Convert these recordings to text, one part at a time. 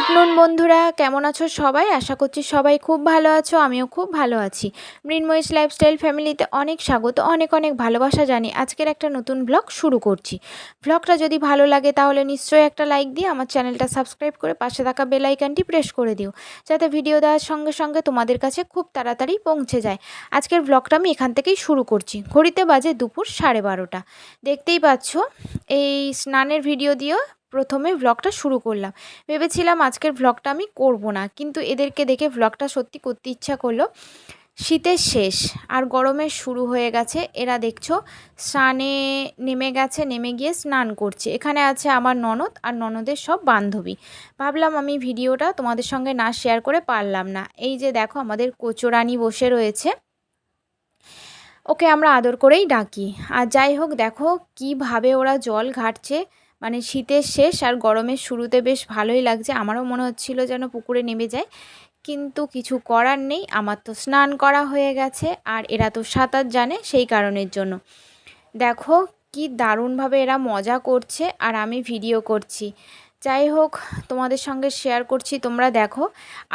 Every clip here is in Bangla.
আফটারনুন বন্ধুরা, কেমন আছো সবাই? আশা করছি সবাই খুব ভালো আছো, আমিও খুব ভালো আছি। মৃন্ময়ীস লাইফস্টাইল ফ্যামিলিতে অনেক স্বাগত, অনেক অনেক ভালোবাসা জানি আজকের একটা নতুন ব্লগ শুরু করছি। ব্লগটা যদি ভালো লাগে তাহলে নিশ্চয়ই একটা লাইক দিয়ে আমার চ্যানেলটা সাবস্ক্রাইব করে পাশে থাকা বেল আইকনটি প্রেস করে দিও, যাতে ভিডিও দেওয়ার সঙ্গে সঙ্গে তোমাদের কাছে খুব তাড়াতাড়ি পৌঁছে যায়। আজকের ব্লগটা আমি এখান থেকেই শুরু করছি। ঘড়িতে বাজে দুপুর 12:30। দেখতেই পাচ্ছ, এই স্নানের ভিডিও দিয়েও প্রথমে ব্লগটা শুরু করলাম। ভেবেছিলাম আজকের ব্লগটা আমি করব না, কিন্তু এদেরকে দেখে ব্লগটা সত্যি করতে ইচ্ছা করলো। শীতের শেষ আর গরমের শুরু হয়ে গেছে। এরা দেখছো স্নানে নেমে গেছে, নেমে গিয়ে স্নান করছে। এখানে আছে আমার ননদ আর ননদের সব বান্ধবী। ভাবলাম আমি ভিডিওটা তোমাদের সঙ্গে না শেয়ার করে পারলাম না। এই যে দেখো আমাদের কোচরানি বসে রয়েছে, ওকে আমরা আদর করেই ডাকি। আর যাই হোক, দেখো কিভাবে ওরা জল ঘাটছে। মানে শীতের শেষ আর গরমের শুরুতে বেশ ভালোই লাগছে। আমারও মনে হচ্ছিল যেন পুকুরে নেমে যায়, কিন্তু কিছু করার নেই। আমার তো স্নান করা হয়ে গেছে আর এরা তো সাঁতার জানে, সেই কারণের জন্য। দেখো কি দারুণভাবে এরা মজা করছে আর আমি ভিডিও করছি। যাই হোক, তোমাদের সঙ্গে শেয়ার করছি, তোমরা দেখো।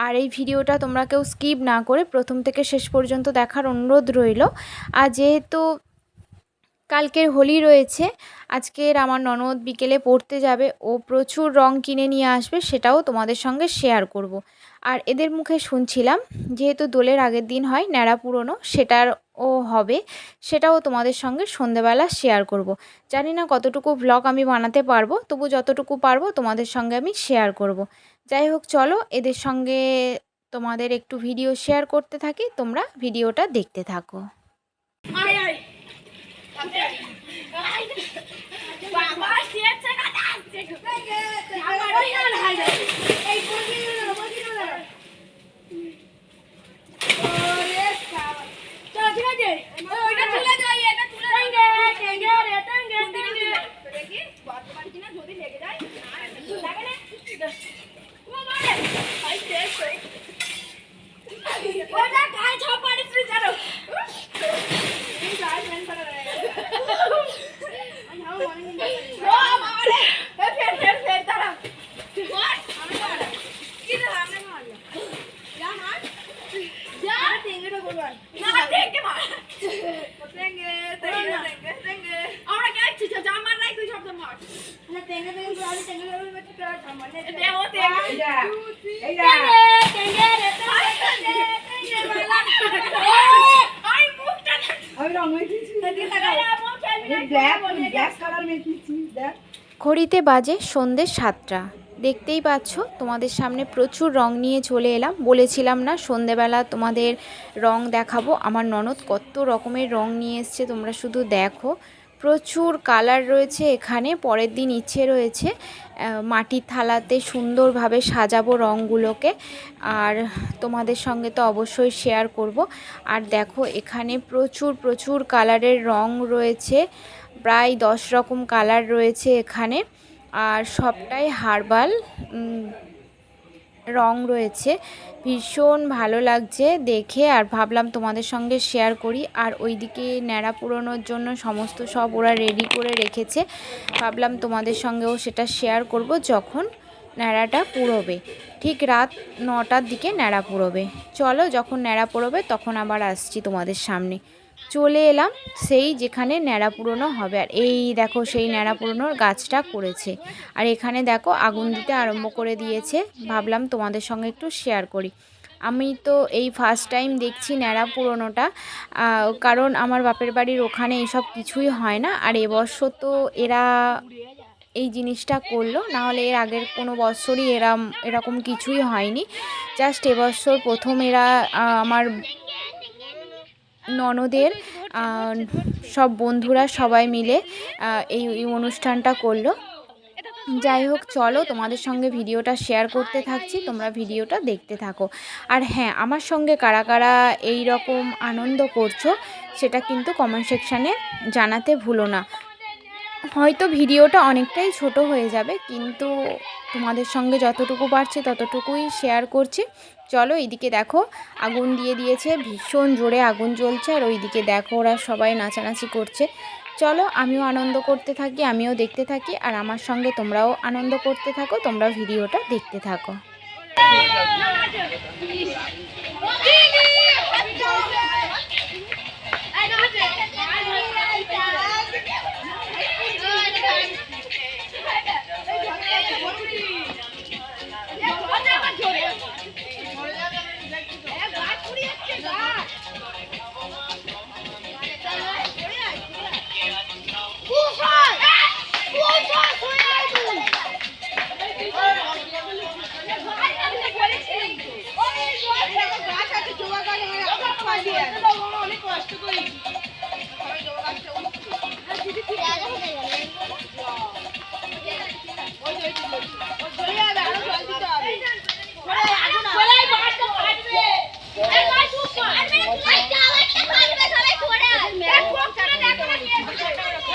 আর এই ভিডিওটা তোমরা কেউ স্কিপ না করে প্রথম থেকে শেষ পর্যন্ত দেখার অনুরোধ রইল। আর যেহেতু কালকের হোলি রয়েছে, আজকের আমার ননদ বিকেলে পড়তে যাবে, ও প্রচুর রং কিনে নিয়ে আসবে, সেটাও তোমাদের সঙ্গে শেয়ার করব। আর এদের মুখে শুনছিলাম যেহেতু দোলের আগের দিন হয় ন্যাড়া পুরনো, সেটাও হবে, সেটাও তোমাদের সঙ্গে সন্ধেবেলা শেয়ার করব। জানি না কতটুকু ব্লগ আমি বানাতে পারবো, তবু যতটুকু পারবো তোমাদের সঙ্গে আমি শেয়ার করব। যাই হোক, চলো এদের সঙ্গে তোমাদের একটু ভিডিও শেয়ার করতে থাকি, তোমরা ভিডিওটা দেখতে থাকো। ঘড়িতে বাজে সন্ধ্যে 7টা। দেখতেই পাচ্ছ, তোমাদের সামনে প্রচুর রং নিয়ে চলে এলাম। বলেছিলাম না সন্ধেবেলা তোমাদের রং দেখাবো। আমার ননদ কত রকমের রং নিয়ে এসছে, তোমরা শুধু দেখো। প্রচুর কালার রয়েছে এখানে। পরের দিন ইচ্ছে রয়েছে মাটির থালাতে সুন্দরভাবে সাজাবো রঙগুলোকে, আর তোমাদের সঙ্গে তো অবশ্যই শেয়ার করব। আর দেখো এখানে প্রচুর প্রচুর কালারের রং রয়েছে, প্রায় 10 রকম কালার রয়েছে এখানে, আর সবটাই হার্বাল রং রয়েছে। ভীষণ ভালো লাগছে দেখে, আর ভাবলাম তোমাদের সঙ্গে শেয়ার করি। আর ওইদিকে ন্যাড়া পুরোনোর জন্য সমস্ত সব ওরা রেডি করে রেখেছে, ভাবলাম তোমাদের সঙ্গেও সেটা শেয়ার করব। যখন ন্যাড়াটা পুরোবে, ঠিক রাত 9টার দিকে ন্যাড়া পুরোবে। চলো, যখন ন্যাড়া পুরোবে তখন আবার আসছি তোমাদের সামনে। চলে এলাম সেই যেখানে ন্যাড়া পুরোনো হবে। আর এই দেখো সেই ন্যাড়া পুরোনোর গাছটা করেছে, আর এখানে দেখো আগুন দিতে আরম্ভ করে দিয়েছে। ভাবলাম তোমাদের সঙ্গে একটু শেয়ার করি। আমি তো এই ফার্স্ট টাইম দেখছি ন্যাড়া পুরোনোটা, কারণ আমার বাপের বাড়ির ওখানে এইসব কিছুই হয় না। আর এবছর তো এরা এই জিনিসটা করলো, নাহলে এর আগের কোনো বছরই এরকম কিছুই হয়নি। জাস্ট এবছর প্রথম এরা আমার ননদের সব বন্ধুরা সবাই মিলে এই অনুষ্ঠানটা করলো। যাই হোক, চলো তোমাদের সঙ্গে ভিডিওটা শেয়ার করতে থাকছি, তোমরা ভিডিওটা দেখতে থাকো। আর হ্যাঁ, আমার সঙ্গে কারা কারা এই রকম আনন্দ করছো সেটা কিন্তু কমেন্ট সেকশানে জানাতে ভুলো না। হয়তো ভিডিওটা অনেকটাই ছোট হয়ে যাবে, কিন্তু তোমাদের সঙ্গে যতটুকু পারছি ততটুকুই শেয়ার করছি। চলো, এইদিকে দেখো আগুন দিয়ে দিয়েছে, ভীষণ জোরে আগুন জ্বলছে, আর ওইদিকে দেখো ওরা সবাই নাচানাচি করছে। চলো, আমিও আনন্দ করতে থাকি, আমিও দেখতে থাকি, আর আমার সঙ্গে তোমরাও আনন্দ করতে থাকো, তোমরা ভিডিওটা দেখতে থাকো।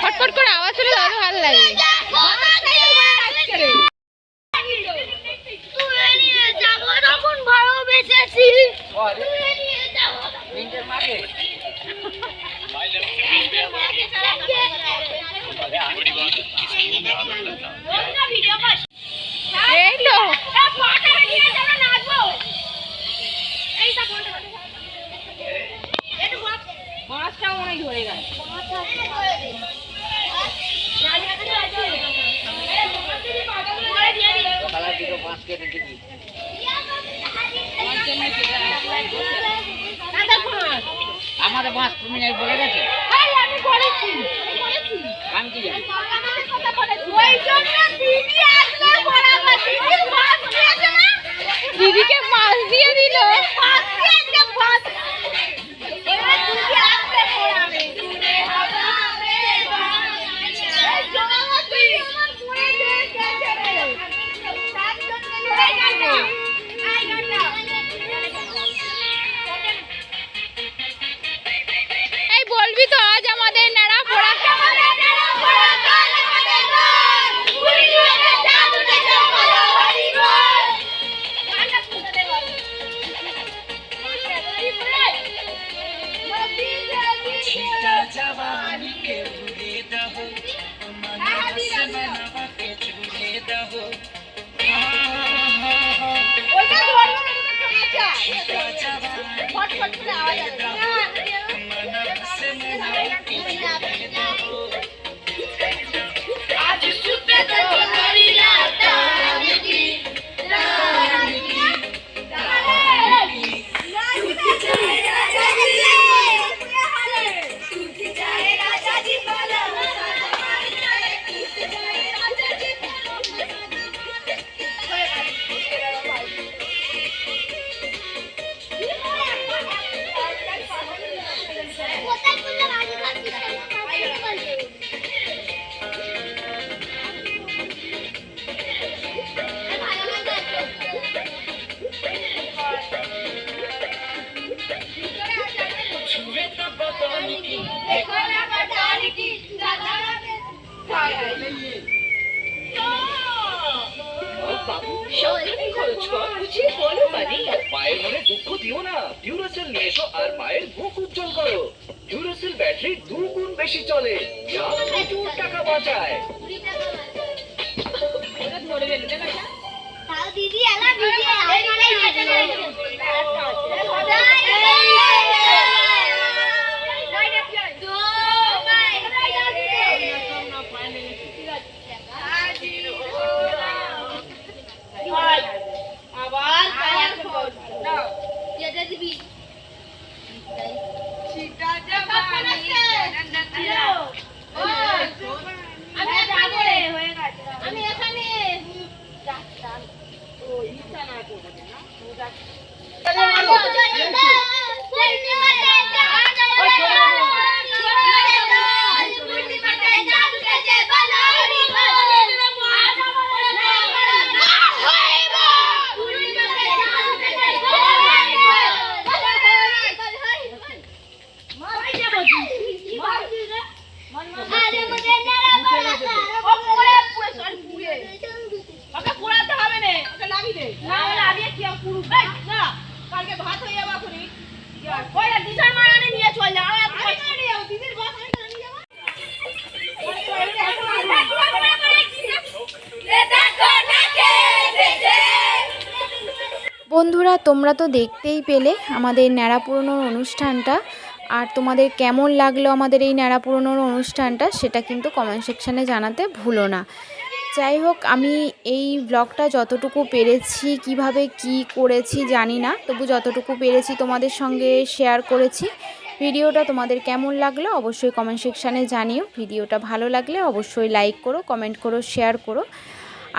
ফটফট করে আওয়াজ হলে দাদা ভালো লাগে। মাছটাও অনেক ধরে গেল। আমাদের মাছ তুমি বলে গেছে আমি কি জানি দিদিকে মাছ দিয়ে দিল। এই বলবি তো আজ আমাদের নাড়া পোড়া মায়ের মনে দুঃখ দিও না, ডিউরাসেল নিয়ে এসো আর মায়ের মুখ উজ্জ্বল করো। ডিউরাসেল ব্যাটারি 2 গুণ বেশি চলে, যা প্রচুর টাকা বাঁচায়। দিদি এলা দিদি আমি এখানে বন্ধুরা, তোমরা তো দেখতেই পেলে আমাদের ন্যাড়া পুরনোর অনুষ্ঠানটা, আর তোমাদের কেমন লাগলো আমাদের এই ন্যাড়া পুরনোর অনুষ্ঠানটা সেটা কিন্তু কমেন্ট সেকশানে জানাতে ভুলো না। যাই হোক, আমি এই ব্লগটা যতটুকু পেরেছি, কিভাবে কি করেছি জানি না, তবু যতটুকু পেরেছি তোমাদের সঙ্গে শেয়ার করেছি। ভিডিওটা তোমাদের কেমন লাগলো অবশ্যই কমেন্ট সেকশানে জানিও। ভিডিওটা ভালো লাগলে অবশ্যই লাইক করো, কমেন্ট করো, শেয়ার করো,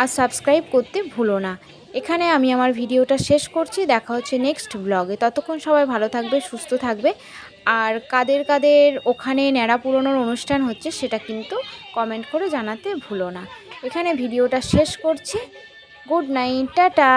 আর সাবস্ক্রাইব করতে ভুলো না। এখানে আমি আমার ভিডিওটা শেষ করছি। দেখা হচ্ছে নেক্সট ব্লগে। ততক্ষণ সবাই ভালো থাকবে, সুস্থ থাকবে। আর কাদের কাদের ওখানে ন্যাড়া পুরনোর অনুষ্ঠান হচ্ছে সেটা কিন্তু কমেন্ট করে জানাতে ভুলো না। এখানে ভিডিওটা শেষ করছি। Good night, tata.